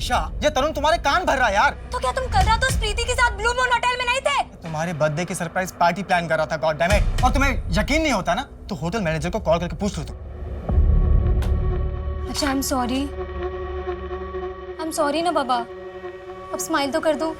निशा, ये तरुण तुम्हारे कान भर रहा है यार। तो क्या तुम कल रात उस प्रीति के साथ ब्लू मून होटल में नहीं थे? तुम्हारे बर्थडे की सरप्राइज पार्टी प्लान कर रहा था, गॉड डैम इट। और तुम्हें यकीन नहीं होता ना तो होटल मैनेजर को कॉल करके पूछ लो तुम। अच्छा, आई एम सॉरी ना बाबा। अब स्माइल तो कर दो।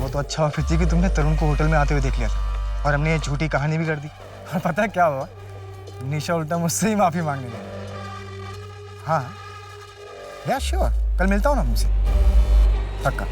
तो अच्छा हुआ फिर कि तुमने तरुण को होटल में आते हुए देख लिया था और हमने ये झूठी कहानी भी कर दी। और पता है क्या हुआ? निशा उल्टा मुझसे ही माफी मांगने लगी। हाँ या श्योर, कल मिलता हूँ ना मुझसे, पक्का।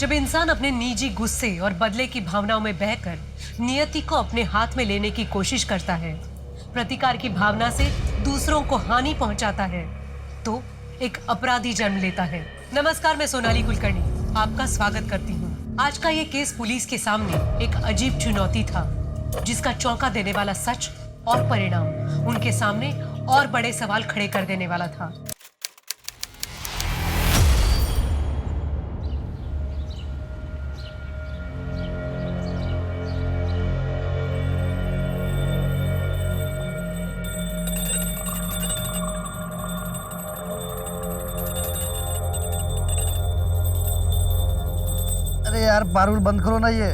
जब इंसान अपने निजी गुस्से और बदले की भावनाओं में बहकर नियति को अपने हाथ में लेने की कोशिश करता है, प्रतिकार की भावना से दूसरों को हानि पहुंचाता है, तो एक अपराधी जन्म लेता है। नमस्कार, मैं सोनाली कुलकर्णी आपका स्वागत करती हूँ। आज का ये केस पुलिस के सामने एक अजीब चुनौती था, जिसका चौंका देने वाला सच और परिणाम उनके सामने और बड़े सवाल खड़े कर देने वाला था। अरे यार बारूल बंद करो ना ये।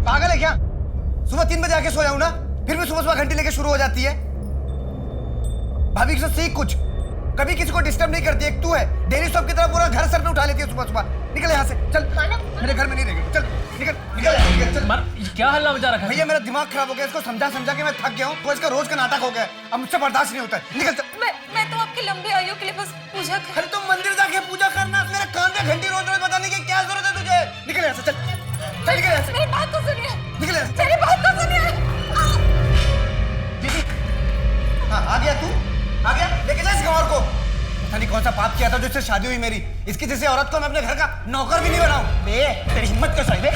पागल है क्या? सुबह 3 बजे आके सोया हूं ना, फिर भी सुबह सुबह घंटी लेके शुरू हो जाती है। भाभी के साथ सीख कुछ, कभी किसी को डिस्टर्ब नहीं करती। एक तू है, डेली शॉप की तरह पूरा घर सर पे उठा लेती है सुबह सुबह। निकल यहाँ से, चल। मेरे घर में नहीं रहेगी, चल निकल निकल निकल, चल। क्या हल्ला मचा रखा है? भैया मेरा दिमाग खराब हो गया, इसको समझा समझा के मैं थक गया हूँ। तो इसका रोज का नाटक हो गया, अब मुझसे बर्दाश्त नहीं होता है। निकल चल। मैं तो आपकी लंबी आयु के लिए बस पूजा कर। अरे तुम मंदिर जाके पूजा करना, मेरे कान पे घंटी रोज रोज बताने की क्या जरूरत है तुझे? निकल यहाँ से, चल चल, निकल यहाँ से। मेरी बात तो सुनिए, निकल यहाँ से। मेरी बात तो सुनिए। दीदी, हाँ आ गया तू, आ गया? लेके जा इस गंवार को। पता नहीं कौन सा पाप किया था जो इससे शादी हुई मेरी। इसकी जैसे औरत को मैं अपने घर का नौकर भी नहीं बनाऊं। बे तेरी हिम्मत कैसे है बे?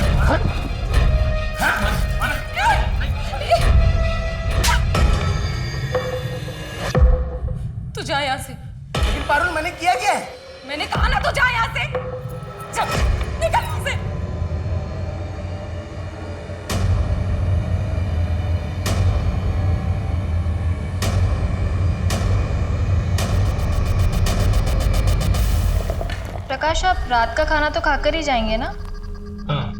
तू जा यहाँ से। लेकिन पारुल मैंने किया क्या है? मैंने कहा ना, तू जा यहाँ से। चल निकल यहाँ से। प्रकाश, आप रात का खाना तो खाकर ही जाएंगे ना? हाँ,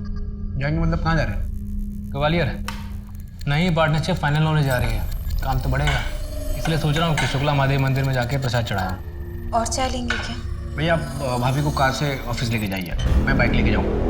जाएंगे मतलब कहाँ जा रहे हैं? ग्वालियर। नहीं, पार्टनरशिप फाइनल होने जा रही है, काम तो बढ़ेगा, इसलिए सोच रहा हूँ कि शुक्ला महादेव मंदिर में जाके प्रसाद चढ़ाऊँ। और चाय लेंगे क्या? भैया आप भाभी को कार से ऑफिस लेके जाइए, मैं बाइक लेके जाऊँ।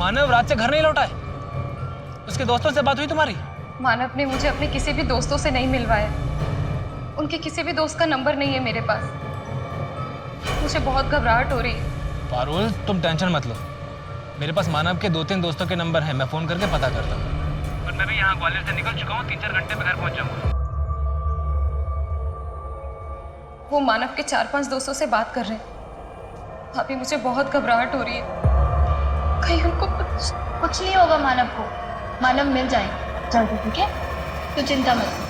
मानव रात से घर नहीं लौटा है? उसके दोस्तों से बात हुई तुम्हारी? मानव ने मुझे अपने किसी भी दोस्तों से नहीं मिलवाया। उनके किसी भी दोस्त का नंबर नहीं है मेरे पास। मुझे बहुत घबराहट हो रही है। पारुल तुम टेंशन मत लो, मेरे पास मानव के 2-3 दोस्तों के नंबर हैं, मैं फ़ोन करके पता करता हूँ। पर मैं भी यहाँ ग्वालियर से निकल चुका हूँ, 3-4 घंटे में घर पहुँच जाऊँगा। वो मानव के 4-5 दोस्तों से बात कर रहे हैं। अभी मुझे बहुत घबराहट हो रही है, कहीं उनको कुछ नहीं होगा मानव को। मानव मिल जाएंगे जल्दी, ठीक है? तो चिंता मत कर।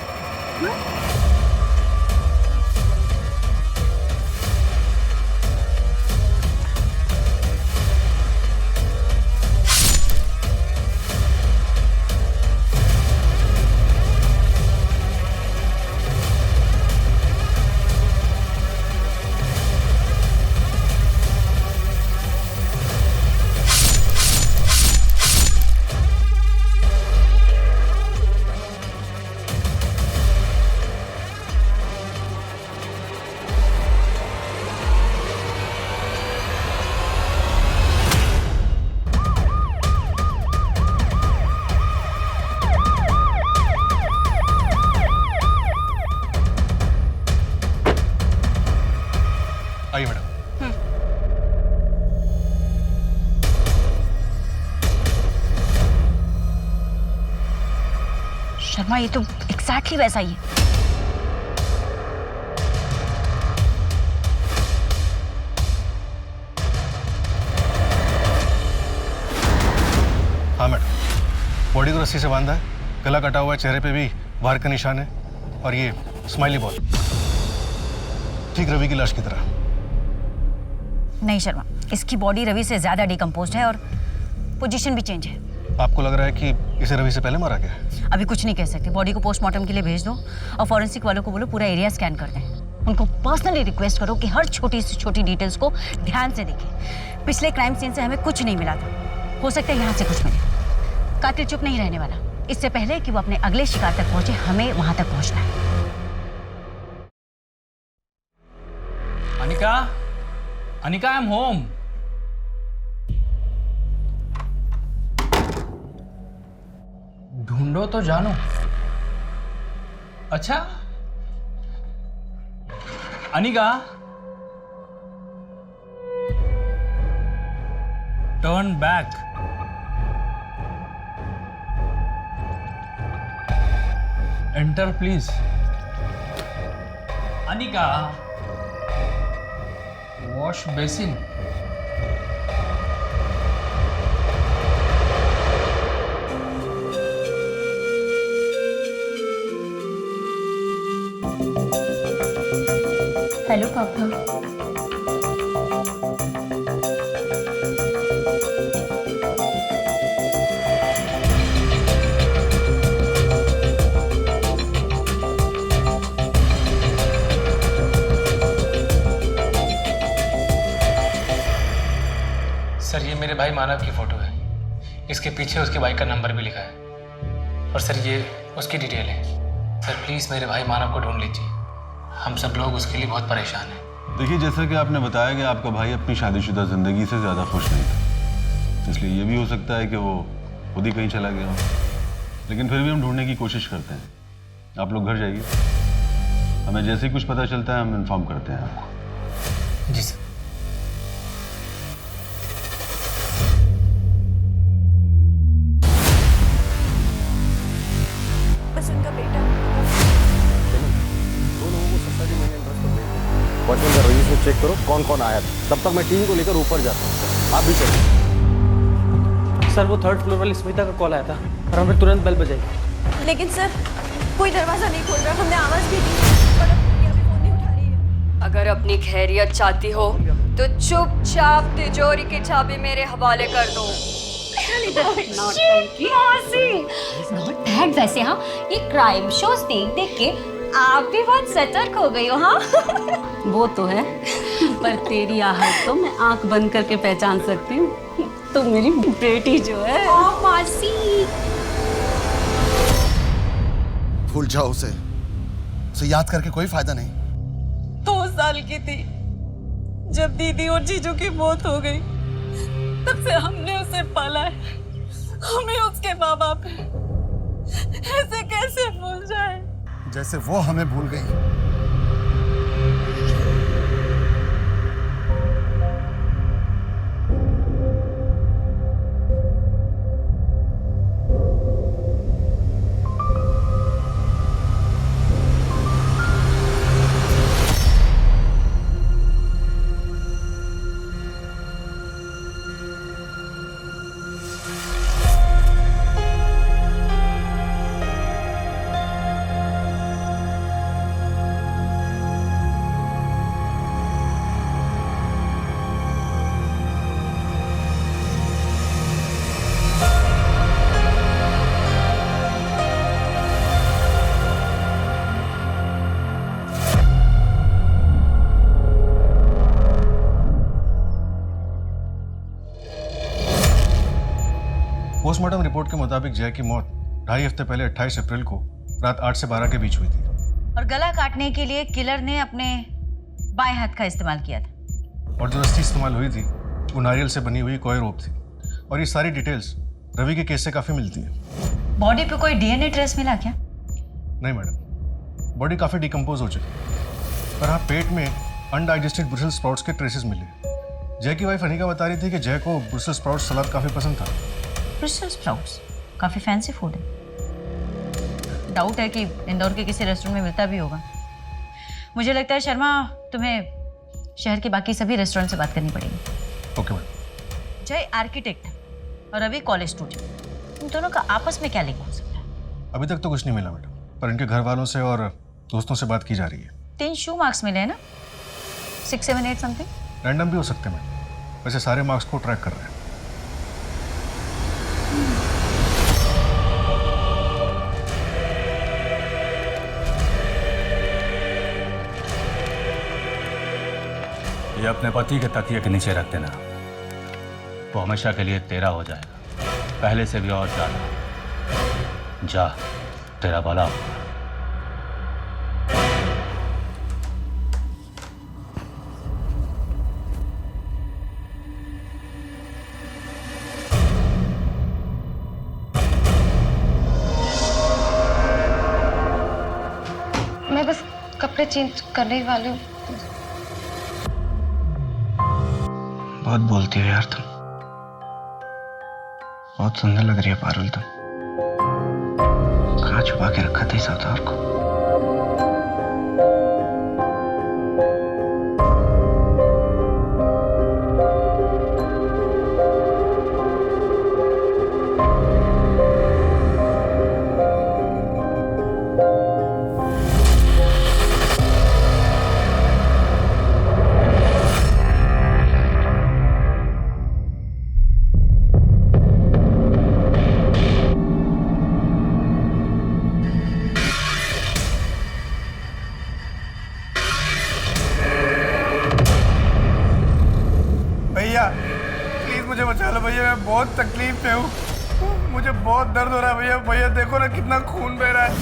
आइए मैडम। शर्मा, ये तो एग्जैक्टली वैसा ही है। हाँ मैडम, बॉडी को रस्सी से बांधा है, गला कटा हुआ है, चेहरे पे भी वार का निशान है और ये स्माइली बॉल, ठीक रवि की लाश की तरह। नहीं शर्मा, इसकी बॉडी रवि से ज्यादा डिकम्पोज्ड है और पोजीशन भी चेंज है। आपको लग रहा है कि इसे रवि से पहले मारा गया है? अभी कुछ नहीं कह सकते। बॉडी को पोस्टमार्टम के लिए भेज दो और फॉरेंसिक वालों को बोलो पूरा एरिया स्कैन कर दें। उनको पर्सनली रिक्वेस्ट करो कि हर छोटी से छोटी डिटेल्स को ध्यान से देखें। पिछले क्राइम सीन से हमें कुछ नहीं मिला था, हो सकता है यहाँ से कुछ मिले। कातिल चुप नहीं रहने वाला। इससे पहले कि वो अपने अगले शिकार तक पहुंचे, हमें वहां तक पहुंचना है। Anika, Anika, I am home. ढूंढो तो जानो। अच्छा Anika, turn back. Enter please. Anika, wash basin. Hello पापा। सर ये मेरे भाई मानव की फोटो है, इसके पीछे उसके बाइक का नंबर भी लिखा है और सर ये उसकी डिटेल है। सर प्लीज़ मेरे भाई मानव को ढूंढ लीजिए, हम सब लोग उसके लिए बहुत परेशान हैं। देखिए, जैसा कि आपने बताया कि आपका भाई अपनी शादीशुदा ज़िंदगी से ज़्यादा खुश नहीं था, इसलिए ये भी हो सकता है कि वो खुद ही कहीं चला गया हो, लेकिन फिर भी हम ढूंढने की कोशिश करते हैं। आप लोग घर जाइए, हमें जैसे ही कुछ पता चलता है हम इन्फॉर्म करते हैं आपको। जी सर। बस उनका बेटा। वॉचमैन का रजिस्टर चेक करो कौन कौन आया था, तब तक मैं टीम को लेकर ऊपर जाता हूँ। आप भी चलिए। सर वो 3rd फ्लोर वाली स्मिता का कॉल आया था और हमें तुरंत बेल बजाई। लेकिन सर कोई दरवाजा नहीं खोल रहा, हमने आवाज भी दी पर अभी फोन नहीं उठा रही है। अगर अपनी खैरियत चाहती हो तो चुपचाप तिजोरी की चाबी मेरे हवाले कर दो। वैसे हाँ, ये क्राइम शोज देख देख के आप भी बहुत सतर्क हो गई हो। हाँ वो तो है, पर तेरी आहट तो मैं आंख बंद करके पहचान सकती हूँ। तो मेरी बेटी जो है। मासी, भूल जाओ उसे याद करके कोई फायदा नहीं। 2 साल की थी जब दीदी और जीजू की मौत हो गई, तब से हमने उसे पाला है, हमें उसके माँ बाप है, ऐसे कैसे भूल जाए? जैसे वो हमें भूल गई। पोस्टमार्टम रिपोर्ट के मुताबिक जय की मौत 2.5 हफ्ते पहले 28 अप्रैल को रात 8 से 12 के बीच हुई थी। और गला काटने के लिए किलर ने अपने बाएं हाथ का इस्तेमाल किया था। और जो रस्सी इस्तेमाल हुई थी वो नारियल से बनी हुई कोई रोप थी। और ये सारी डिटेल्स रवि के केस से काफ़ी मिलती है। बॉडी पे कोई डीएनए ट्रेस मिला क्या? नहीं मैडम, बॉडी काफ़ी डिकम्पोज हो चुकी। पर हाँ, पेट में अनडाइजेस्टेड ब्रुसेल्स स्प्राउट्स के ट्रेसेस मिले। जय की वाइफ अनिका बता रही थी कि जय को ब्रुसेल्स स्प्राउट्स सलाद काफ़ी पसंद था। ब्रुसेल्स स्प्राउट्स काफ़ी फैंसी फूड है। डाउट है कि इंदौर के किसी रेस्टोरेंट में मिलता भी होगा। मुझे लगता है शर्मा, तुम्हें शहर के बाकी सभी रेस्टोरेंट से बात करनी पड़ेगी। Okay madam. जय आर्किटेक्ट और रवि कॉलेज स्टूडेंट, इन दोनों का आपस में क्या लिंक हो सकता है? अभी तक तो कुछ नहीं मिला मैडम, पर इनके घर वालों से और दोस्तों से बात की जा रही है। 3 शू मार्क्स मिले हैं ना, 6, 7, 8 समथिंग। रैंडम भी हो सकते हैं मैडम, वैसे सारे मार्क्स को ट्रैक कर रहे हैं। ये अपने पति के तकिए के नीचे रख देना, वो हमेशा के लिए तेरा हो जाएगा, पहले से भी और ज्यादा। जा, तेरा भला होगा। मैं बस कपड़े चेंज करने ही वाली हूँ। बहुत बोलती हो यार तुम, बहुत सुंदर लग रही है पारुल तुम। कहाँ छुपा के रखा था इस अवतार को? मुझे बचा लो भैया, मैं बहुत तकलीफ में हूँ, मुझे बहुत दर्द हो रहा है भैया। भैया देखो ना कितना खून बह रहा है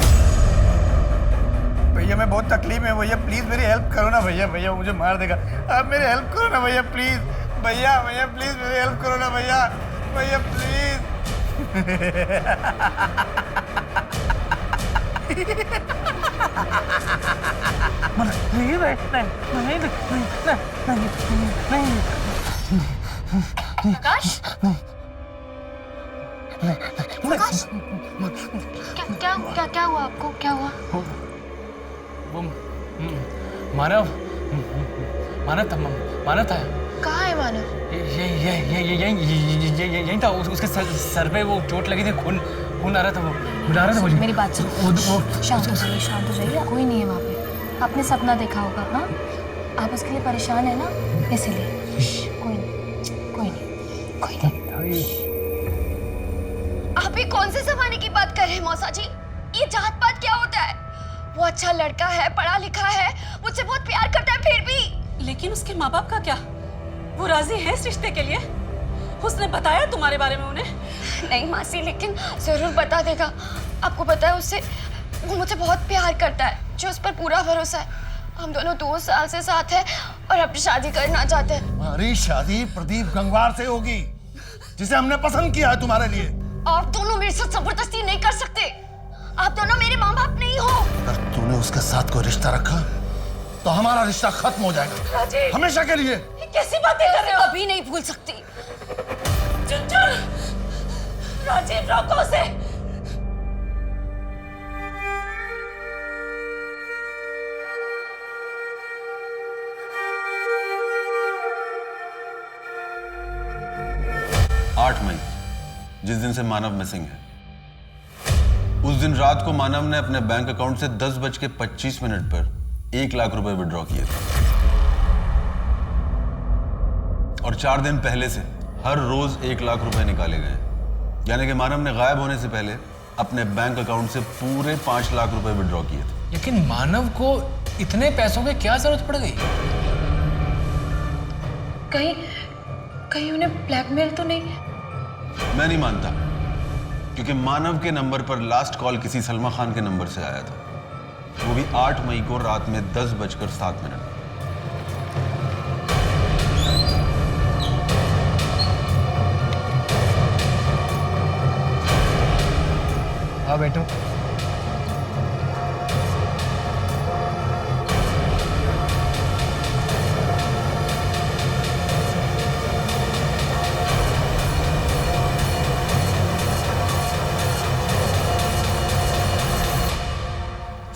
भैया, मैं बहुत तकलीफ में हूँ भैया, प्लीज मेरी हेल्प करो ना भैया। भैया मुझे मार देगा, आप मेरी हेल्प करो ना भैया प्लीज। भैया भैया प्लीज मेरी हेल्प करो ना भैया, भैया प्लीज। प्रकाश, प्रकाश, क्या हुआ आपको? क्या हुआ? वो मानव था। कहाँ है मानव? यही था, उसके सर पे वो चोट लगी थी, खून आ रहा था, वो बुला रहा था मुझे। मेरी बात सुनो, शांत हो जाइए, कोई नहीं है वहाँ पे। आपने सपना देखा होगा, हाँ? आप उसके लिए परेशान है ना, इसीलिए। कोई नहीं। आप ही कौन से जमाने की बात कर रहे हैं मौसा जी? ये जात पात क्या होता है? वो अच्छा लड़का है, पढ़ा लिखा है, मुझसे बहुत प्यार करता है, फिर भी। लेकिन उसके माँ बाप का क्या? वो राजी है इस रिश्ते के लिए? उसने बताया तुम्हारे बारे में उन्हें? नहीं मासी, लेकिन जरूर बता देगा। आपको पता है उससे, वो मुझसे बहुत प्यार करता है, जो उस पर पूरा भरोसा है। हम दोनों 2 साल से साथ हैं और अपनी शादी करना चाहते हैं। हमारी शादी प्रदीप गंगवार से होगी। जिसे हमने पसंद किया है तुम्हारे लिए। आप दोनों मेरे साथ जबरदस्ती नहीं कर सकते। आप दोनों मेरे माँ बाप नहीं हो। अगर तूने उसके साथ कोई रिश्ता रखा तो हमारा रिश्ता खत्म हो जाएगा राजीव, हमेशा के लिए। कैसी बातें कर रहे हो? कभी नहीं भूल सकती। चुनचुन, राजीव रोको उसे। आठ मई, जिस दिन से मानव मिसिंग है, उस दिन रात को मानव ने अपने बैंक अकाउंट से 10:25 पर 1 लाख रुपए विड्रॉ किए थे और 4 दिन पहले से हर रोज 1 लाख रुपए निकाले गए। यानी कि मानव ने गायब होने से पहले अपने बैंक अकाउंट से पूरे 5 लाख रुपए विड्रॉ किए थे। लेकिन मानव को इतने पैसों की क्या जरूरत पड़ गई? कहीं उन्हें ब्लैकमेल तो नहीं? मैं नहीं मानता, क्योंकि मानव के नंबर पर लास्ट कॉल किसी सलमा खान के नंबर से आया था, वो भी 8 मई को रात में 10:07। हाँ बैठो।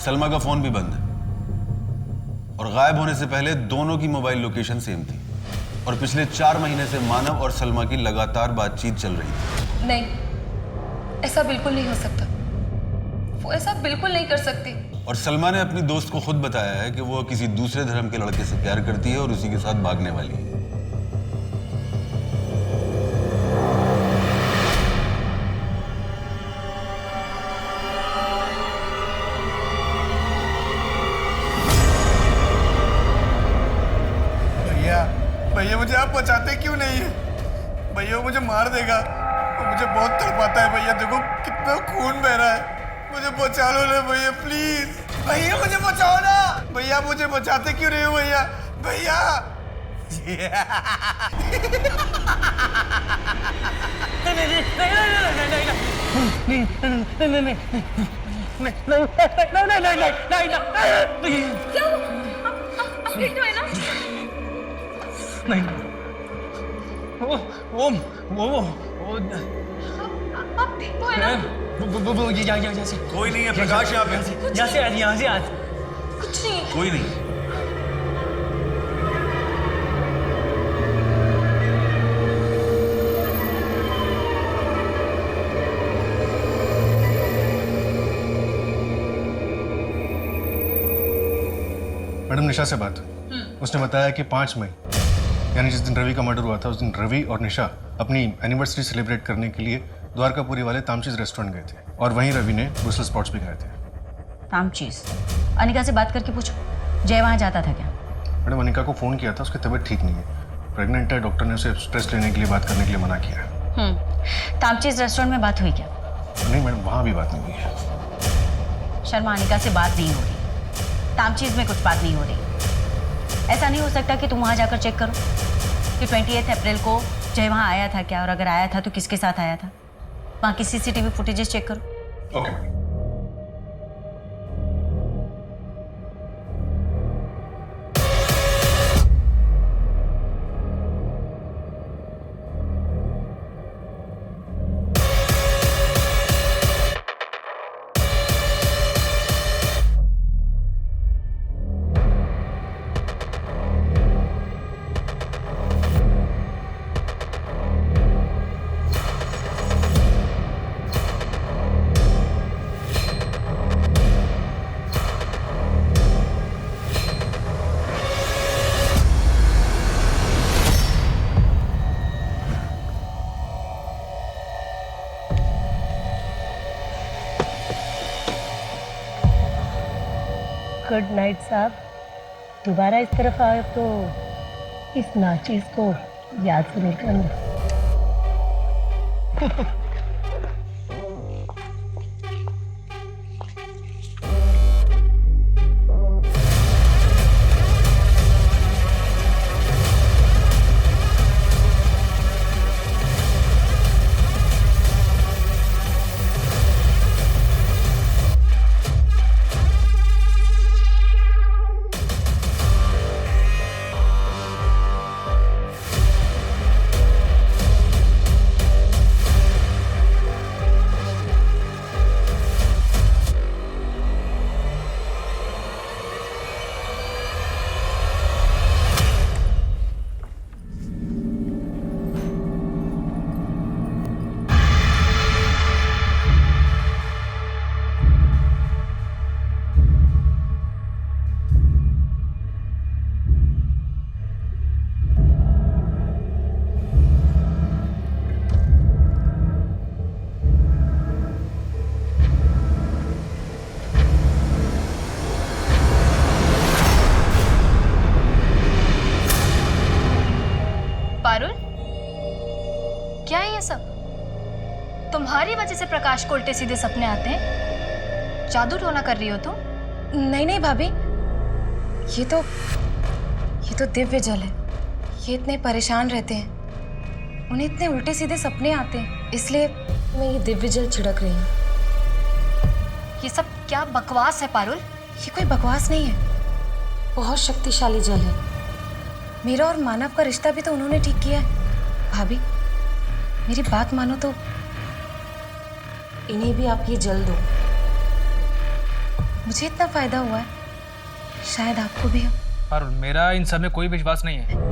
सलमा का फोन भी बंद है और गायब होने से पहले दोनों की मोबाइल लोकेशन सेम थी और पिछले 4 महीने से मानव और सलमा की लगातार बातचीत चल रही थी। नहीं, ऐसा बिल्कुल नहीं हो सकता। वो ऐसा बिल्कुल नहीं कर सकती। और सलमा ने अपनी दोस्त को खुद बताया है कि वो किसी दूसरे धर्म के लड़के से प्यार करती है और उसी के साथ भागने वाली है। भैया मुझे आप बचाते क्यों नहीं है? भैया वो मुझे मार देगा, वो मुझे बहुत तड़पाता है। भैया देखो कितना खून बह रहा है, मुझे बचा लो ना भैया, प्लीज भैया मुझे बचाओ ना। भैया मुझे बचाते क्यों नहीं हो भैया? भैया नहीं, वो आप ठीक तो है ना? यहाँ से कोई नहीं है प्रकाश यहाँ पे। यहाँ से आज कुछ नहीं। कोई नहीं। मैडम निशा से बात, उसने बताया कि 5 मई यानी जिस दिन रवि का मर्डर हुआ था, उस दिन रवि और निशा अपनी एनिवर्सरी सेलिब्रेट करने के लिए द्वारकापुरी वाले तामचीज रेस्टोरेंट गए थे और वहीं रवि ने ब्रुसेल्स स्प्राउट्स भी खाए थे। तामचीज? अनिका से बात करके पूछो, जय वहाँ जाता था क्या? मैडम अनिका को फ़ोन किया था, उसकी तबीयत ठीक नहीं है, प्रेग्नेंट है। डॉक्टर ने उसे स्ट्रेस लेने के लिए बात करने के लिए मना किया है। तामचीज रेस्टोरेंट में बात हुई क्या? नहीं मैडम, वहाँ भी बात नहीं हुई है। शर्मा, अनिका से बात नहीं हो रही, तामचीज में कुछ बात नहीं हो रही। ऐसा नहीं हो सकता कि तुम वहाँ जाकर चेक करो कि 28 अप्रैल को जय वहाँ आया था क्या, और अगर आया था तो किसके साथ आया था? वहाँ की CCTV फुटेजेस चेक करो। Okay madam. गुड नाइट साहब। दोबारा इस तरफ आए तो इस नाचीज को याद से निकलना। तुम्हारी वजह से प्रकाश को उल्टे सीधे सपने आते हैं। जादू टोना कर रही हो तुम? नहीं नहीं भाभी, ये तो दिव्य जल है। ये इतने परेशान रहते हैं, उन्हें इतने उल्टे सीधे सपने आते हैं, इसलिए मैं ये दिव्य जल छिड़क रही हूँ। ये सब क्या बकवास है पारुल? ये कोई बकवास नहीं है, बहुत शक्तिशाली जल है। मेरा और मानव का रिश्ता भी तो उन्होंने ठीक किया है। भाभी मेरी बात मानो तो इन्हें भी आप ये जल दो। मुझे इतना फायदा हुआ है, शायद आपको भी हो। पारुल, मेरा इन सब में कोई विश्वास नहीं है।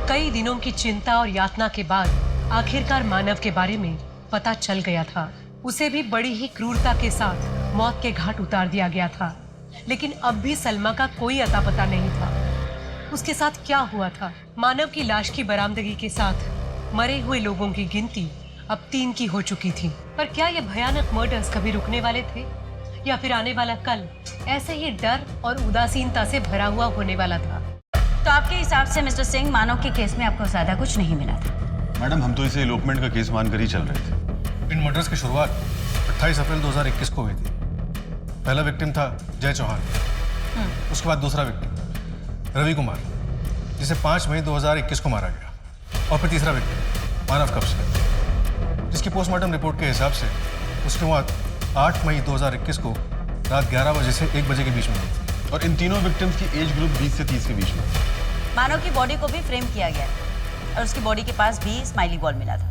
कई दिनों की चिंता और यातना के बाद आखिरकार मानव के बारे में पता चल गया था। उसे भी बड़ी ही क्रूरता के साथ मौत के घाट उतार दिया गया था, लेकिन अब भी सलमा का कोई अता पता नहीं था। उसके साथ क्या हुआ था? मानव की लाश की बरामदगी के साथ मरे हुए लोगों की गिनती अब 3 की हो चुकी थी। पर क्या ये भयानक मर्डर्स कभी रुकने वाले थे, या फिर आने वाला कल ऐसे ही डर और उदासीनता से भरा हुआ होने वाला था? तो आपके हिसाब से मिस्टर सिंह, मानव के केस में आपको ज्यादा कुछ नहीं मिला था? मैडम, हम तो इसे एलोपमेंट का केस मानकर ही चल रहे थे। इन मर्डर्स की शुरुआत 28 अप्रैल 2021 को हुई थी। पहला विक्टिम था जय चौहान, उसके बाद दूसरा विक्टिम रवि कुमार, जिसे 5 मई 2021 को मारा गया, और फिर तीसरा विक्टिम मानव कप्से, जिसकी पोस्टमार्टम रिपोर्ट के हिसाब से उसकी मौत 8 मई 2021 को रात 11 बजे से 1 बजे के बीच में हुई थी। और इन तीनों विक्टिम्स की एज ग्रुप 20 से 30 के बीच में। मानव की बॉडी को भी फ्रेम किया गया और उसकी बॉडी के पास भी स्माइली बॉल मिला था,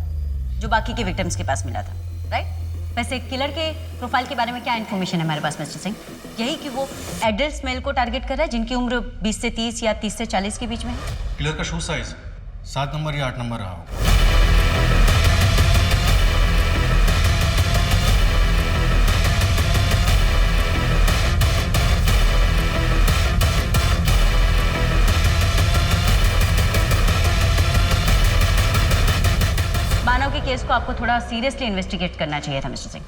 जो बाकी के विक्टिम्स के पास मिला था, राइट? वैसे किलर के प्रोफाइल के बारे में क्या इन्फॉर्मेशन है हमारे पास मिस्टर सिंह? यही कि वो एडल्ट मेल को टारगेट कर रहा है जिनकी उम्र 20 से 30 या 30 से 40 के बीच में है। किलर का शू साइज 7 नंबर या 8 नंबर रहा होगा। मानव के केस को आपको थोड़ा सीरियसली इन्वेस्टिगेट करना चाहिए था मिस्टर सिंह।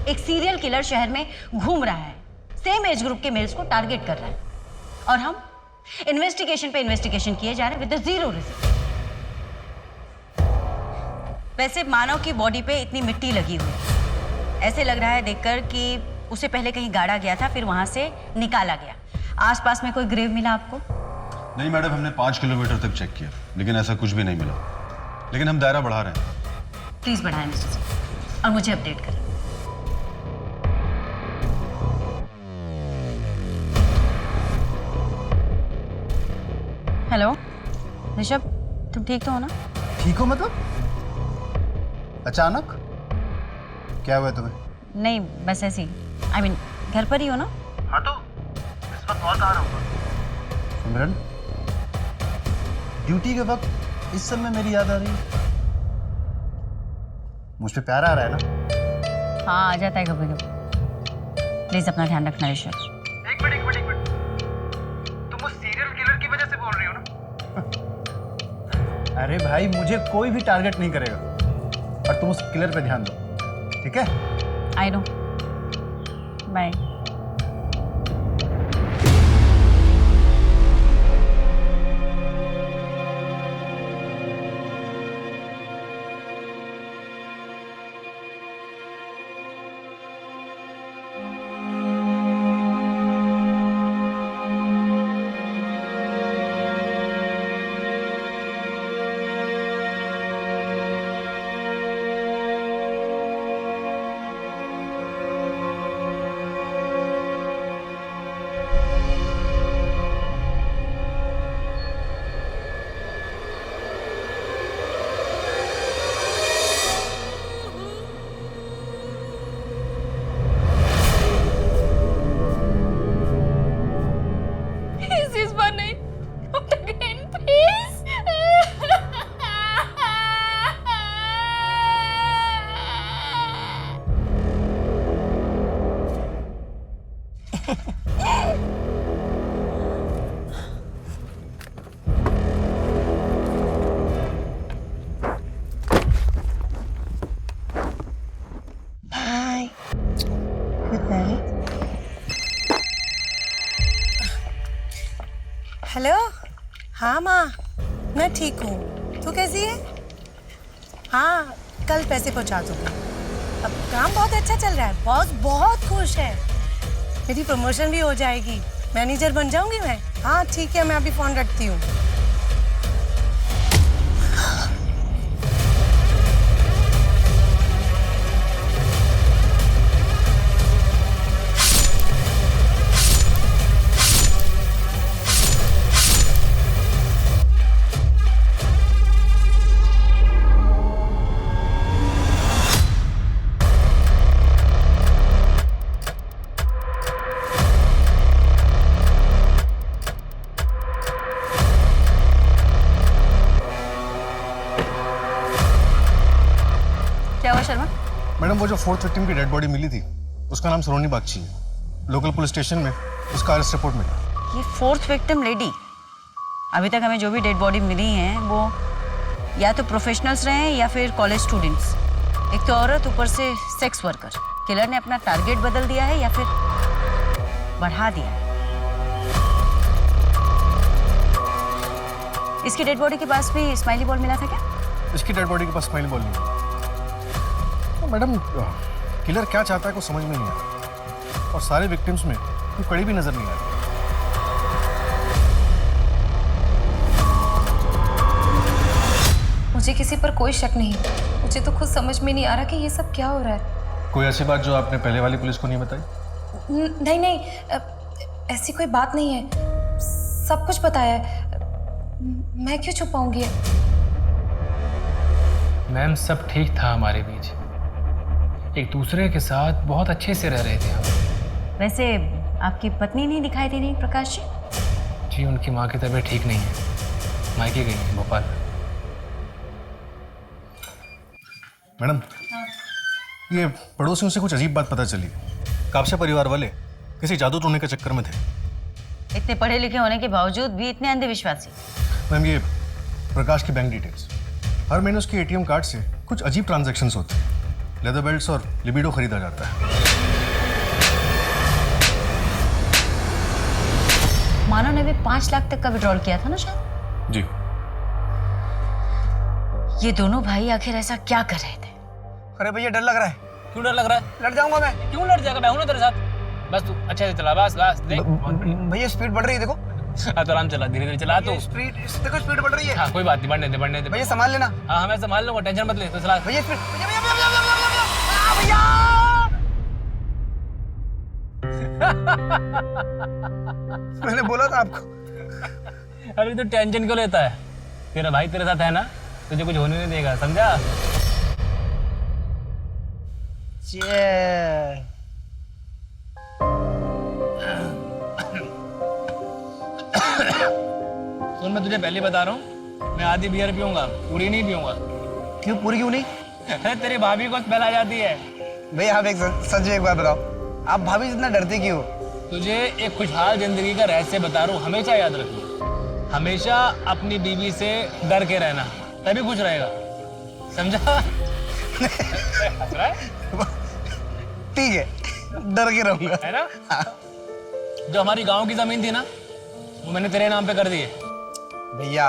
एक सीरियल किलर शहर में घूम रहा है, सेम एज ग्रुप के मेल्स को टारगेट कर रहा है, और हम इन्वेस्टिगेशन पे इन्वेस्टिगेशन किए जा रहे हैं विद जीरो रिजल्ट। वैसे मानव की बॉडी पे इतनी मिट्टी लगी हुई है, ऐसे लग रहा है देखकर कि उसे पहले कहीं गाड़ा गया था, फिर वहां से निकाला गया। आसपास में कोई ग्रेव मिला आपको? नहीं मैडम, हमने 5 किलोमीटर तक चेक किया, लेकिन ऐसा कुछ भी नहीं मिला। लेकिन हम दायरा बढ़ा रहे हैं। प्लीज बढ़ाएं मिस्टर सिंह और मुझे अपडेट करें। हेलो ऋषभ, तुम ठीक तो हो ना? ठीक हो मतलब? अचानक क्या हुआ तुम्हें? नहीं, बस ऐसे ही। I mean, घर पर ही हो ना? हाँ तो इस वक्त और कहाँ रहूँगा? सिमरन, ड्यूटी के वक्त इस समय मेरी याद आ रही है। मुझ पे प्यार आ रहा है ना? हाँ, आ जाता है कभी कभी। प्लीज अपना ध्यान रखना ऋषभ। एक मिनट। तुम उस सीरियल किलर की वजह से बोल रही हो ना? अरे भाई, मुझे कोई भी टारगेट नहीं करेगा, और तुम उस किलर पे ध्यान दो, ठीक है? I know. Bye. Good night. Hello, हाँ माँ, मैं ठीक हूँ। तू कैसी है? हाँ, कल पैसे पहुँचा दूँगी। अब काम बहुत अच्छा चल रहा है, बॉस बहुत खुश है। मेरी प्रमोशन भी हो जाएगी, मैनेजर बन जाऊंगी मैं। हाँ ठीक है, मैं अभी फोन रखती हूँ। मैडम, वो जो 4th विक्टिम की डेड बॉडी मिली थी, उसका नाम सरोनी बागची है। लोकल पुलिस स्टेशन में उसका अरेस्ट रिपोर्ट मिला। ये 4th विक्टिम लेडी, अभी तक हमें जो भी डेड बॉडी मिली हैं वो या तो प्रोफेशनल्स रहे हैं या फिर कॉलेज स्टूडेंट्स। एक तो औरत, ऊपर से सेक्स वर्कर। किलर ने अपना टारगेट बदल दिया है या फिर बढ़ा दिया है। इसकी डेड बॉडी के पास भी स्माइली बॉल मिला था क्या? इसकी डेड बॉडी के पास स्माइली बॉल नहीं। तो मैडम, किलर क्या चाहता है कुछ समझ में नहीं आ रहा, और सारे विक्टिम्स में कोई कड़ी भी नजर नहीं आ रही। मुझे किसी पर कोई शक नहीं। मुझे तो खुद समझ में नहीं आ रहा कि ये सब क्या हो रहा है। कोई ऐसी बात जो आपने पहले वाली पुलिस को नहीं बताई? नहीं नहीं, ऐसी कोई बात नहीं है, सब कुछ बताया है। मैं क्यों छुपाऊंगी? मैम, सब ठीक था हमारे बीच, एक दूसरे के साथ बहुत अच्छे से रह रहे थे हम। वैसे आपकी पत्नी नहीं दिखाई दे रही प्रकाश जी? जी, उनकी माँ की तबीयत ठीक नहीं है, मायके गई है भोपाल। मैडम, ये पड़ोसियों से कुछ अजीब बात पता चली। कापसे परिवार वाले किसी जादू टोने के चक्कर में थे। इतने पढ़े लिखे होने के बावजूद भी इतने अंधविश्वासी। मैम, ये प्रकाश की बैंक डिटेल्स, हर महीने उसके एटीएम कार्ड से कुछ अजीब ट्रांजैक्शंस होते हैं। लेदर बेल्ट्स और लिबिडो खरीदा जाता है। मानव ने भी 5 लाख तक का विड्रॉल किया था ना शायद? जी। ये दोनों भाई आखिर ऐसा क्या कर रहे थे? अरे भैया, डर लग रहा है। क्यों डर लग रहा है? लड़ जाऊंगा मैं। क्यों लड़ जाएगा? मैं हूं ना तेरे साथ। बस तू अच्छे से चला, बस देख। भैया, स्पीड बढ़ रही है, देखो। तो आराम चला, धीरे धीरे चला। तो स्पीड देखो, स्पीड बढ़ रही है। हाँ, कोई बात नहीं, बढ़ने दे। भैया संभाल लेना। हाँ, मैं संभाल लूंगा, टेंशन मत ले। तो चला भैया, स्पीड। मैंने बोला था आपको। अरे तू टेंशन क्यों लेता है? तेरा भाई तेरे साथ है ना, तुझे कुछ होने नहीं देगा, समझा? सुन, मैं तुझे पहले बता रहा हूँ, मैं आधी बियर पीऊंगा, पूरी नहीं पीऊंगा। क्यों पूरी क्यों नहीं? अरे तेरी भाभी को स्मेल आ जाती है। भैया, आप एक सच एक बात बताओ, आप भाभी से इतना डरते क्यों? तुझे एक खुशहाल जिंदगी का रहस्य बता रहा हूँ, हमेशा याद रखना। हमेशा अपनी बीवी से डर के रहना, तभी खुश रहेगा, समझा? ठीक है, डर के रहूंगा, है ना? जो हमारी गांव की जमीन थी ना, वो मैंने तेरे नाम पे कर दी है। भैया,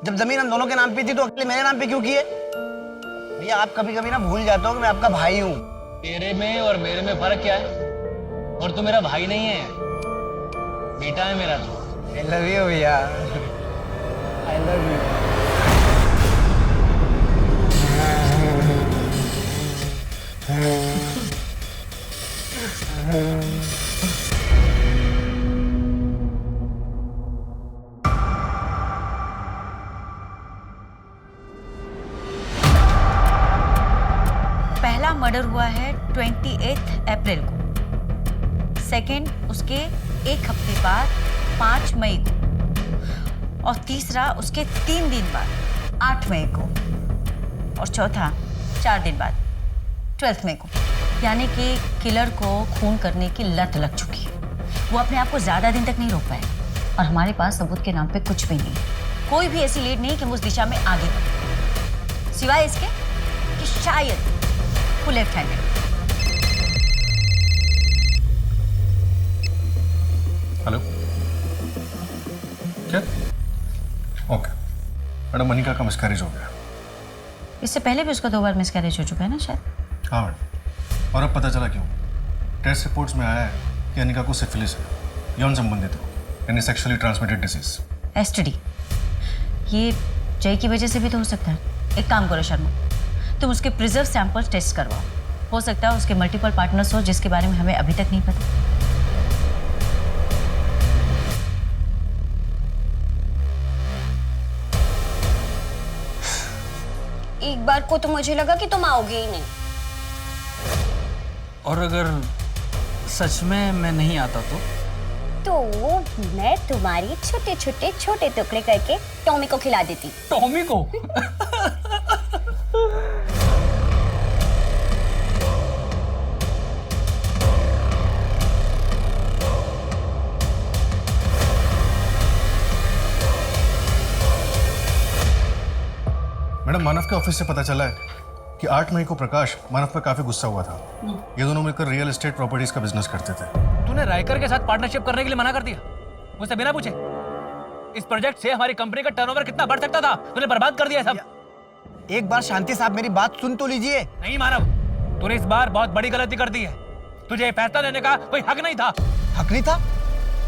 जब जमीन हम दोनों के नाम पे थी तो अकेले मेरे नाम पे क्यों की है? भैया, आप कभी कभी ना भूल जाते हो कि मैं आपका भाई हूँ। तेरे में और मेरे में फर्क क्या है? और तू मेरा भाई नहीं है, बेटा है मेरा। तू I love you, भैया। I love you। पहला मर्डर हुआ है 28 अप्रैल को, सेकेंड उसके एक हफ्ते बाद 5 मई को, और तीसरा उसके 3 दिन बाद 8 मई को, और चौथा 4 दिन बाद 12 मई को। यानी कि किलर को खून करने की लत लग चुकी है। वो अपने आप को ज्यादा दिन तक नहीं रोक पाए, और हमारे पास सबूत के नाम पे कुछ भी नहीं, कोई भी ऐसी लीड नहीं कि हम उस दिशा में आगे बढ़े, सिवाय इसके कि शायद वो लेफ्ट हैंडेड। मैडम अनिका का मिसकैरेज हो गया। इससे पहले भी उसका 2 बार मिसकैरेज हो चुका है ना शायद। हाँ मैडम, और अब पता चला क्यों। टेस्ट रिपोर्ट्स में आया है कि अनिका को सिफिलिस है, यौन संबंधित रोग, यानी सेक्सुअली ट्रांसमिटेड डिजीज। एसटीडी। ये जय की वजह से भी तो हो सकता है। एक काम करो शर्मा, तुम उसके प्रिजर्व सैंपल्स टेस्ट करवाओ। हो सकता है उसके मल्टीपल पार्टनर्स हो जिसके बारे में हमें अभी तक नहीं पता। एक बार को तो मुझे लगा कि तुम आओगे ही नहीं। और अगर सच में मैं नहीं आता तो मैं तुम्हारी छोटे टुकड़े करके टॉमी को खिला देती। टॉमी को? मैडम मानव के ऑफिस से पता चला है कि 8 मई को प्रकाश मानव पर काफी गुस्सा हुआ था। ये दोनों मिलकर रियल एस्टेट प्रॉपर्टीज का बिजनेस करते थे। तूने रायकर के साथ पार्टनरशिप करने के लिए मना कर दिया मुझसे बिना पूछे। इस प्रोजेक्ट से हमारी कंपनी का टर्नओवर कितना बढ़ सकता था, तूने बर्बाद कर दिया सब। एक बार शांति साहब मेरी बात सुन तो लीजिए। नहीं मानव, तूने इस बार बहुत बड़ी गलती कर दी है। तुझे फैसला लेने का कोई हक नहीं था। हक नहीं था?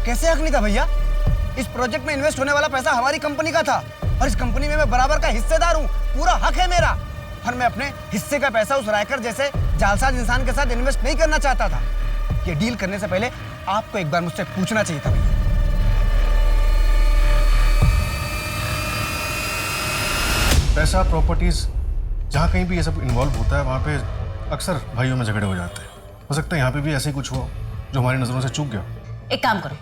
कैसे हक नहीं था भैया? इस प्रोजेक्ट में इन्वेस्ट होने वाला पैसा हमारी कंपनी का था और इस कंपनी में मैं बराबर का हिस्सेदार हूँ। पूरा हक है मेरा और मैं अपने हिस्से का पैसा उस रायकर जैसे जालसाज इंसान के साथ इन्वेस्ट नहीं करना चाहता था। ये डील करने से पहले आपको एक बार मुझसे पूछना चाहिए था भैया। पैसा, प्रॉपर्टीज, जहाँ कहीं भी ये सब इन्वॉल्व होता है वहाँ पे अक्सर भाइयों में झगड़े हो जाते हैं। हो सकता है यहाँ पे भी ऐसे कुछ हो जो हमारी नजरों से चूक गया। एक काम करो,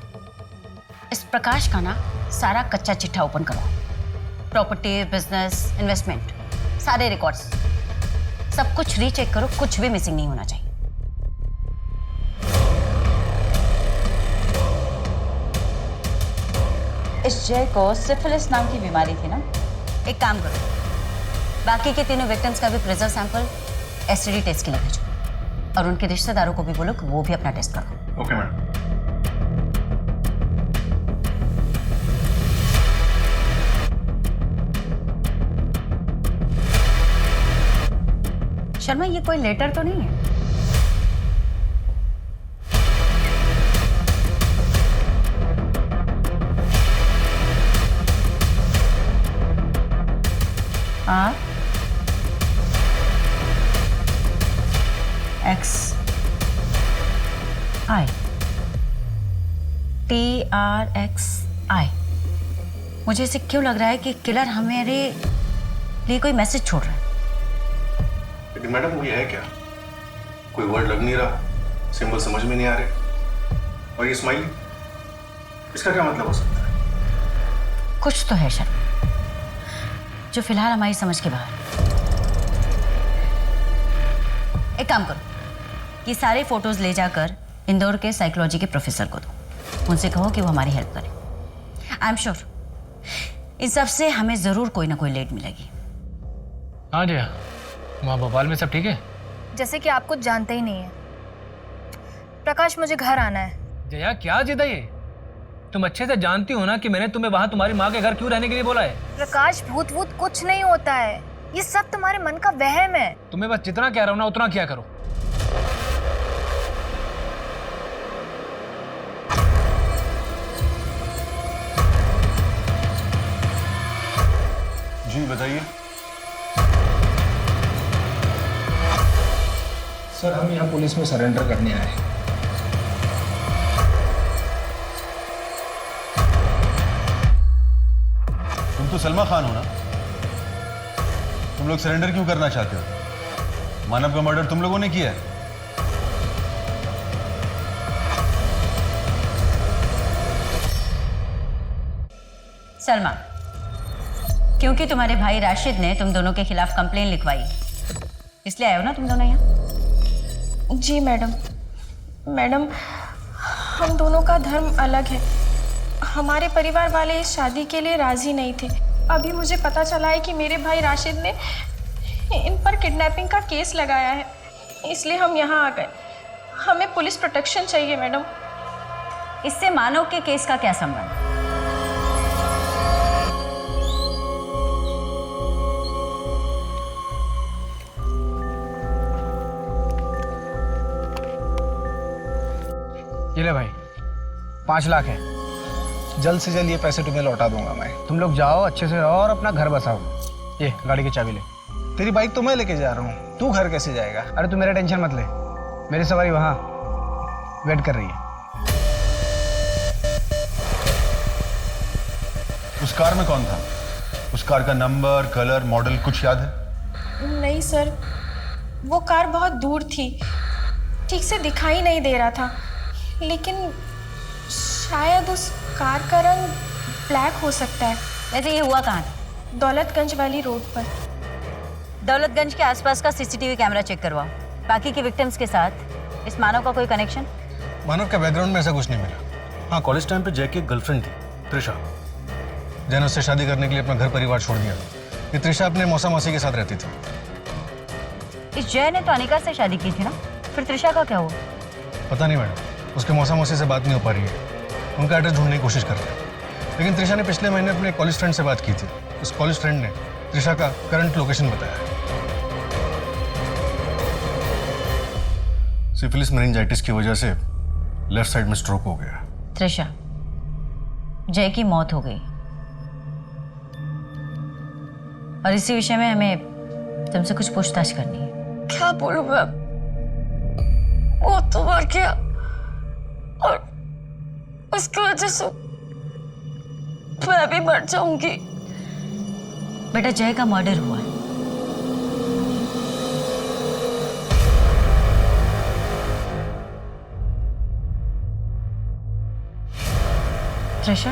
इस प्रकाश का ना सारा कच्चा चिट्ठा ओपन करो। प्रॉपर्टी, बिजनेस, इन्वेस्टमेंट, सारे रिकॉर्ड्स, सब कुछ रीचेक करो। कुछ भी मिसिंग नहीं होना चाहिए। इस जय को सिफिलिस नाम की बीमारी थी ना? एक काम करो, बाकी के तीनों विक्टिम्स का भी प्रिजर्व सैंपल एसटीडी टेस्ट के लिए भेजो और उनके रिश्तेदारों को भी बोलो कि वो भी अपना टेस्ट करो। Okay madam. शर्मा, ये कोई लेटर तो नहीं है? R X I TRXI। मुझे इसे क्यों लग रहा है कि किलर हमारे लिए कोई मैसेज छोड़ रहा है। लेकिन मैडम वो ये है क्या? कोई वर्ड लग नहीं रहा, सिंबल समझ में नहीं आ रहे, और ये स्माइली, इसका क्या मतलब हो सकता है? कुछ तो है शर्मा जो फिलहाल हमारी समझ के बाहर। एक काम करो, ये सारे फोटोज ले जाकर इंदौर के साइकोलॉजी के प्रोफेसर को दो। उनसे कहो कि वो हमारी हेल्प करें। आई एम श्योर इन सब से हमें जरूर कोई ना कोई लीड मिलेगी। हाँ जया, वहाँ भोपाल में सब ठीक है? जैसे कि आप कुछ जानते ही नहीं है। प्रकाश, मुझे घर आना है। जया क्या जिद है ये? तुम अच्छे से जानती हो ना कि मैंने तुम्हें वहाँ तुम्हारी माँ के घर क्यों रहने के लिए बोला है। प्रकाश, भूत वूत कुछ नहीं होता है, ये सब तुम्हारे मन का वहम है। तुम्हें बस जितना कह रहा हूँ ना उतना किया करो। जी बताइए। सर, हम यहाँ पुलिस में सरेंडर करने आए हैं। तुम तो सलमा खान हो ना? तुम लोग सरेंडर क्यों करना चाहते हो? मानव का मर्डर तुम लोगों ने किया है। सलमा, क्योंकि तुम्हारे भाई राशिद ने तुम दोनों के खिलाफ कंप्लेन लिखवाई, इसलिए आए हो ना तुम दोनों यहाँ? जी मैडम। मैडम, हम दोनों का धर्म अलग है। हमारे परिवार वाले इस शादी के लिए राजी नहीं थे। अभी मुझे पता चला है कि मेरे भाई राशिद ने इन पर किडनैपिंग का केस लगाया है, इसलिए हम यहाँ आ गए। हमें पुलिस प्रोटेक्शन चाहिए मैडम। इससे मानव के केस का क्या संबंध? ये ले भाई, 5 लाख है। जल्द से जल्द ये पैसे तुम्हें लौटा दूंगा मैं। तुम लोग जाओ, अच्छे से रहो और अपना घर बसाओ। ये गाड़ी की चाबी ले। तेरी बाइक तो मैं लेके जा रहा हूँ, तू घर कैसे जाएगा? अरे तू मेरा टेंशन मत ले, मेरी सवारी वहाँ वेट कर रही है। उस कार में कौन था? उस कार का नंबर, कलर, मॉडल कुछ याद है? नहीं सर, वो कार बहुत दूर थी, ठीक से दिखाई नहीं दे रहा था, लेकिन शायद उस कार का रंग ब्लैक हो सकता है। वैसे ये हुआ कहाँ? दौलतगंज वाली रोड पर। दौलतगंज के आसपास का सीसीटीवी कैमरा चेक करवाओ। बाकी के विक्टिम्स के साथ इस मानव का कोई कनेक्शन? मानव के बैकग्राउंड में ऐसा कुछ नहीं मिला। हाँ, कॉलेज टाइम पे जय की एक गर्लफ्रेंड थी, त्रिशा। जय ने उससे शादी करने के लिए अपना घर परिवार छोड़ दिया। ये त्रिशा अपने मौसा मासी के साथ रहती थी। इस जय ने तो अनिका से शादी की थी ना, फिर त्रिशा का क्या हुआ? पता नहीं मैडम, उसके मौसा मासी से बात नहीं हो पा रही है। उनका एड्रेस ढूंढने की कोशिश कर रहे हैं, लेकिन त्रिशा ने पिछले महीने अपने कॉलेज फ्रेंड से बात की थी। उस कॉलेज फ्रेंड ने त्रिशा का करंट लोकेशन बताया। सिफिलिस मेनिंजाइटिस की वजह से लेफ्ट साइड में स्ट्रोक हो गया। त्रिशा, जय की मौत हो गई और इसी विषय में हमें तुमसे कुछ पूछताछ करनी है। क्या बोलूं मैं? वो तो मर गया और उसकी वजह से मैं भी मर जाऊंगी। बेटा, जय का मर्डर हुआ है। त्रिशा,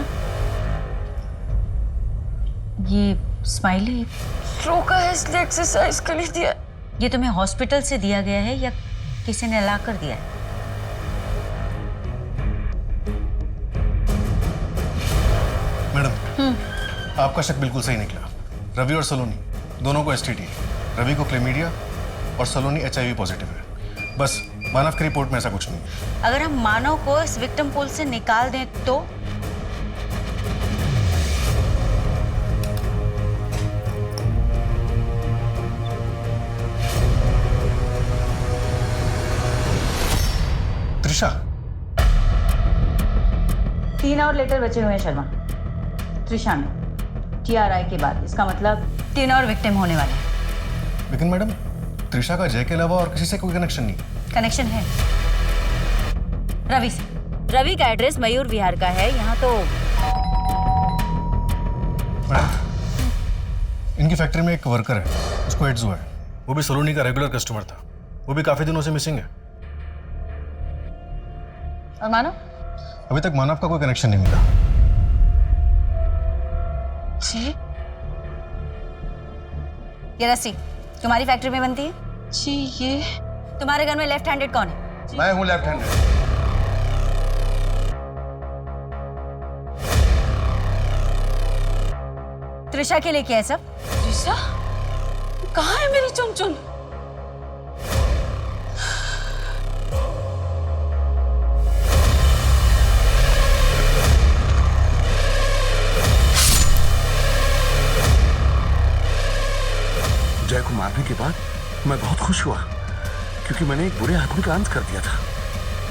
ये स्माइली रोका है इसलिए एक्सरसाइज के लिए दिया। ये तुम्हें हॉस्पिटल से दिया गया है या किसी ने ला कर दिया है? मैडम, आपका शक बिल्कुल सही निकला। रवि और सलोनी दोनों को एसटीडी है। रवि को क्लेमीडिया और सलोनी HIV पॉजिटिव है। बस मानव की रिपोर्ट में ऐसा कुछ नहीं है। अगर हम मानव को इस विक्टिम पूल से निकाल दें तो? त्रिशा, 3 और लेटर बचे हुए हैं शर्मा। त्रिशा में TRI के बाद, इसका मतलब 3 और विक्टिम होने वाले हैं। लेकिन मैडम, त्रिशा का जय के अलावा और किसी से कोई कनेक्शन नहीं। कनेक्शन है रवि से। रवि का एड्रेस मयूर विहार का है। यहाँ तो मैडम, इनकी फैक्ट्री में एक वर्कर है, उसको एड्स हुआ है। वो भी सलोनी का रेगुलर कस्टमर था। वो भी काफी दिनों से मिसिंग है। और मानव? अभी तक मानव का कोई कनेक्शन नहीं मिला। जी, ये रस्सी तुम्हारी फैक्ट्री में बनती है? जी, ये तुम्हारे घर में लेफ्ट हैंडेड कौन है? मैं हूँ लेफ्ट हैंडेड। त्रिशा के लिए क्या है सब? त्रिशा, कहाँ है मेरी चुनचुन? जय को मारने के बाद मैं बहुत खुश हुआ, क्योंकि मैंने एक बुरे आदमी का अंत कर दिया था।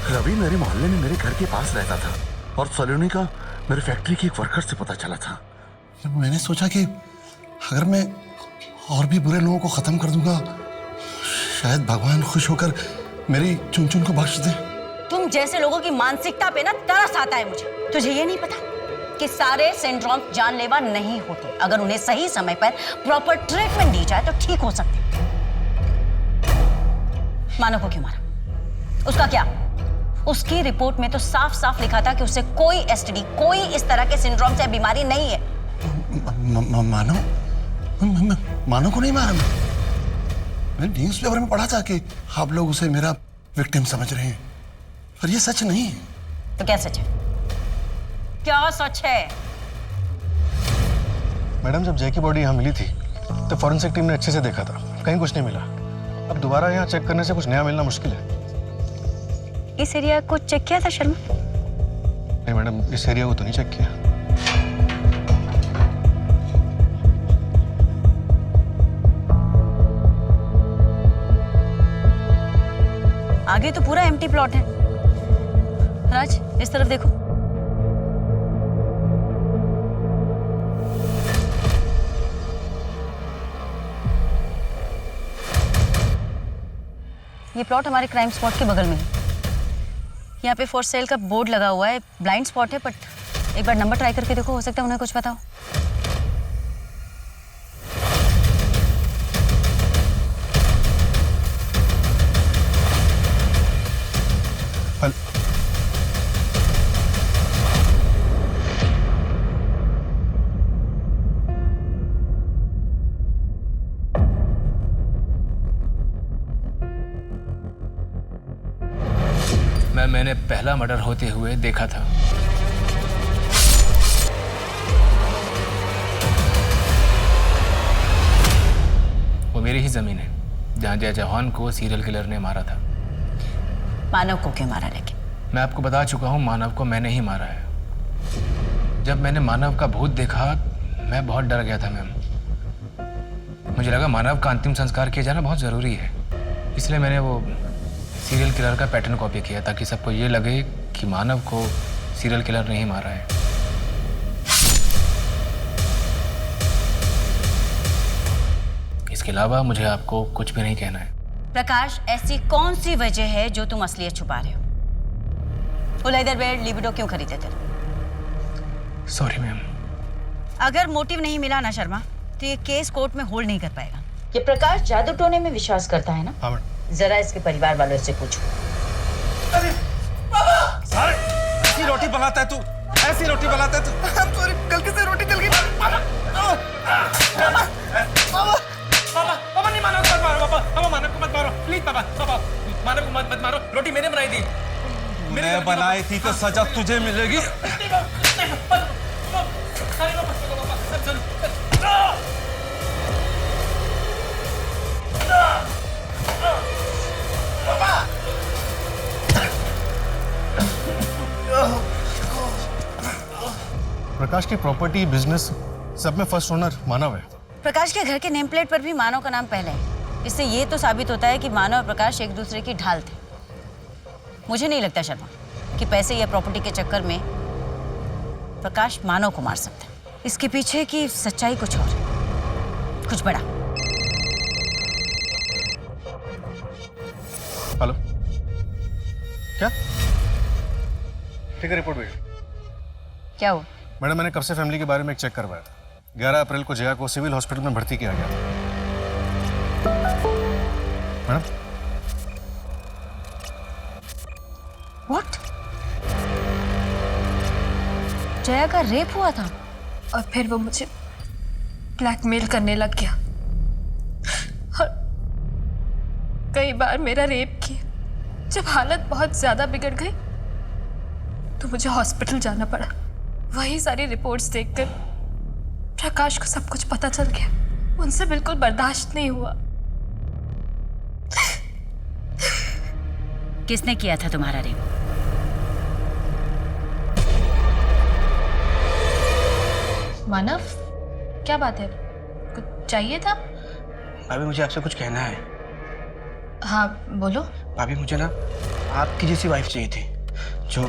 रवि मेरे मोहल्ले में मेरे घर के पास रहता था और सलोनी का मेरे फैक्ट्री के एक वर्कर से पता चला था। मैंने सोचा कि अगर मैं और भी बुरे लोगों को खत्म कर दूंगा, शायद भगवान खुश होकर मेरी चुनचुन को बख्श दे। तुम जैसे लोगों की मानसिकता पे ना तरस आता है मुझे। तुझे ये नहीं पता कि सारे सिंड्रोम जानलेवा नहीं होते। अगर उन्हें सही समय पर प्रॉपर ट्रीटमेंट दी जाए तो ठीक हो सकते। मानव को क्यों मारा? उसका क्या? उसकी रिपोर्ट में तो साफ साफ लिखा था कि उसे कोई STD, कोई इस तरह के सिंड्रोम से बीमारी नहीं है। मानो को नहीं मारा। मैंने न्यूज़ पेपर में पढ़ा था कि आप लोग उसे मेरा विक्टिम समझ रहे हैं, पर ये सच नहीं है। तो क्या सच है? क्या सच है? मैडम, जब जय की बॉडी यहाँ मिली थी तो फॉरेंसिक टीम ने अच्छे से देखा था, कहीं कुछ नहीं मिला। अब दोबारा यहाँ चेक करने से कुछ नया मिलना मुश्किल है। इस एरिया को चेक किया था शर्मा? नहीं मैडम, इस एरिया को तो नहीं चेक किया। आगे तो पूरा एम्प्टी प्लॉट है। राज, इस तरफ देखो। ये प्लॉट हमारे क्राइम स्पॉट के बगल में है। यहाँ पे फॉर सेल का बोर्ड लगा हुआ है। ब्लाइंड स्पॉट है, बट एक बार नंबर ट्राई करके देखो, हो सकता है उन्हें कुछ पता हो। मैंने पहला मर्डर होते हुए देखा था। वो मेरी ही जमीन है जहां जय जवान को सीरियल किलर ने मारा था। मानव को क्यों मारा? लेकिन मैं आपको बता चुका हूं, मानव को मैंने ही मारा है। जब मैंने मानव का भूत देखा, मैं बहुत डर गया था मैम। मुझे लगा मानव का अंतिम संस्कार किया जाना बहुत जरूरी है, इसलिए मैंने वो सीरियल किलर का पैटर्न कॉपी किया ताकि सबको ये लगे कि मानव को सीरियल किलर ने ही मारा है। इसके अलावा मुझे आपको कुछ भी नहीं कहना है। प्रकाश, ऐसी कौन सी वजह है जो तुम असलियत छुपा रहे हो? वो लेदर बेड लिबिडो क्यों खरीदे थे? Sorry ma'am. अगर मोटिव नहीं मिला ना शर्मा, तो ये केस कोर्ट में होल्ड नहीं कर पाएगा। ये प्रकाश जादू टोने में विश्वास करता है ना? हाँ, जरा इसके परिवार वालों से पूछो। अरे बाबा, ऐसी रोटी बनाता है तू, ऐसी रोटी बनाता है तू। I'm sorry, गलती से रोटी जल गई। पापा नहीं, मानव को मत मारो। पापा मानव को मत मारो प्लीज। पापा मानव को मत मारो। रोटी मैंने बनाई थी। मैं बनाई थी तो सजा तुझे मिलेगी। प्रकाश की प्रॉपर्टी, बिजनेस सब में फर्स्ट ओनर मानव है। प्रकाश के घर के नेम प्लेट पर भी मानव का नाम पहले है। इससे ये तो साबित होता है कि मानव और प्रकाश एक दूसरे की ढाल थे। मुझे नहीं लगता शर्मा कि पैसे या प्रॉपर्टी के चक्कर में प्रकाश मानव को मार सकता है। इसके पीछे की सच्चाई कुछ और है, कुछ बड़ा। हेलो, क्या ठीक है? रिपोर्ट भेजो। क्या हुआ? मैडम, मैंने कब से फैमिली के बारे में एक चेक करवाया था। 11 अप्रैल को जया को सिविल हॉस्पिटल में भर्ती किया गया था। Madam, what? जया का रेप हुआ था? और फिर वो मुझे ब्लैकमेल करने लग गया और कई बार मेरा रेप किया। जब हालत बहुत ज्यादा बिगड़ गई तो मुझे हॉस्पिटल जाना पड़ा। वही सारी रिपोर्ट्स देखकर प्रकाश को सब कुछ पता चल गया। उनसे बिल्कुल बर्दाश्त नहीं हुआ। किसने किया था तुम्हारा रेप? मानव, क्या बात है? कुछ चाहिए था? भाभी, मुझे आपसे कुछ कहना है। हाँ बोलो। भाभी, मुझे ना आपकी जैसी वाइफ चाहिए थी, जो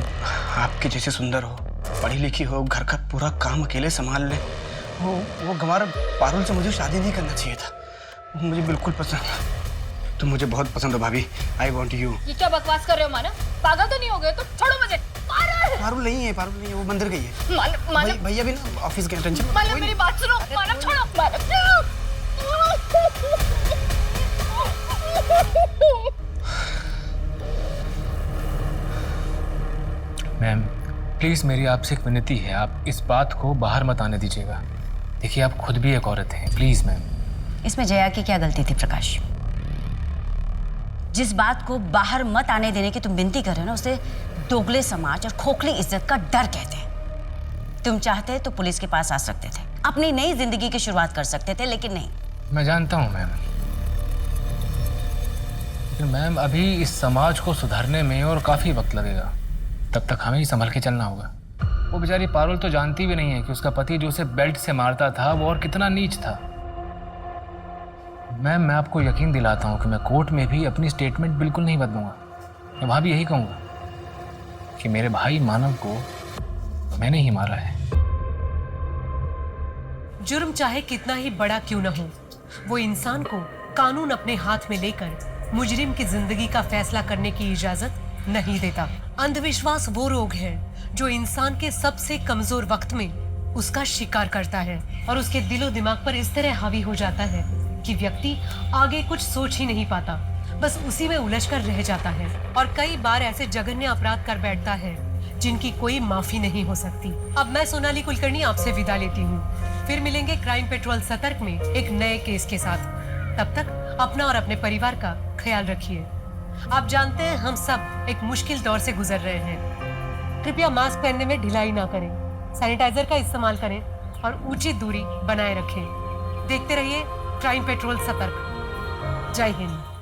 आपके जैसे सुंदर हो, पढ़ी लिखी हो, घर का पूरा काम अकेले संभाल ले। वो गंवार पारुल से मुझे शादी नहीं करना चाहिए था। वो मुझे बिल्कुल पसंद है। तुम मुझे बहुत पसंद हो भाभी। I want you. ये क्या बकवास कर रहे हो मानव? पागल तो नहीं हो गए? तो छोड़ो मुझे। पारुल नहीं है, पारुल नहीं है, वो मंदिर गई है। मानव, भैया भी ना ऑफिस गए। टेंशन मानव मेरी बात सुनो। मानव छोड़ो। मैम प्लीज, मेरी आपसे एक विनती है, आप इस बात को बाहर मत आने दीजिएगा। देखिए, आप खुद भी एक औरत हैं, प्लीज मैम। इसमें जया की क्या गलती थी प्रकाश? जिस बात को बाहर मत आने देने की तुम विनती कर रहे हो ना, उसे दोगले समाज और खोखली इज्जत का डर कहते हैं। तुम चाहते तो पुलिस के पास आ सकते थे, अपनी नई जिंदगी की शुरुआत कर सकते थे, लेकिन नहीं। मैं जानता हूँ मैम, लेकिन मैम अभी इस समाज को सुधारने में और काफी वक्त लगेगा। तब तक हमें ही संभल के चलना होगा। वो बेचारी पारुल तो जानती भी नहीं है कि उसका पति जो उसे बेल्ट से मारता था वो और कितना नीच था। मैम, मैं आपको यकीन दिलाता हूँ कि मैं कोर्ट में भी अपनी स्टेटमेंट बिल्कुल नहीं बदलूंगा। मैं वहाँ भी यही कहूँगा। कि मेरे भाई मानव को मैंने ही मारा है। जुर्म चाहे कितना ही बड़ा क्यों न हो, वो इंसान को कानून अपने हाथ में लेकर मुजरिम की जिंदगी का फैसला करने की इजाजत नहीं देता। अंधविश्वास वो रोग है जो इंसान के सबसे कमजोर वक्त में उसका शिकार करता है और उसके दिलो दिमाग पर इस तरह हावी हो जाता है कि व्यक्ति आगे कुछ सोच ही नहीं पाता, बस उसी में उलझ कर रह जाता है और कई बार ऐसे जघन्य अपराध कर बैठता है जिनकी कोई माफी नहीं हो सकती। अब मैं सोनाली कुलकर्णी आपसे विदा लेती हूँ। फिर मिलेंगे क्राइम पेट्रोल सतर्क में एक नए केस के साथ। तब तक अपना और अपने परिवार का ख्याल रखिए। आप जानते हैं हम सब एक मुश्किल दौर से गुजर रहे हैं। कृपया मास्क पहनने में ढिलाई ना करें, सैनिटाइजर का इस्तेमाल करें और उचित दूरी बनाए रखें। देखते रहिए क्राइम पेट्रोल सतर्क। जय हिंद।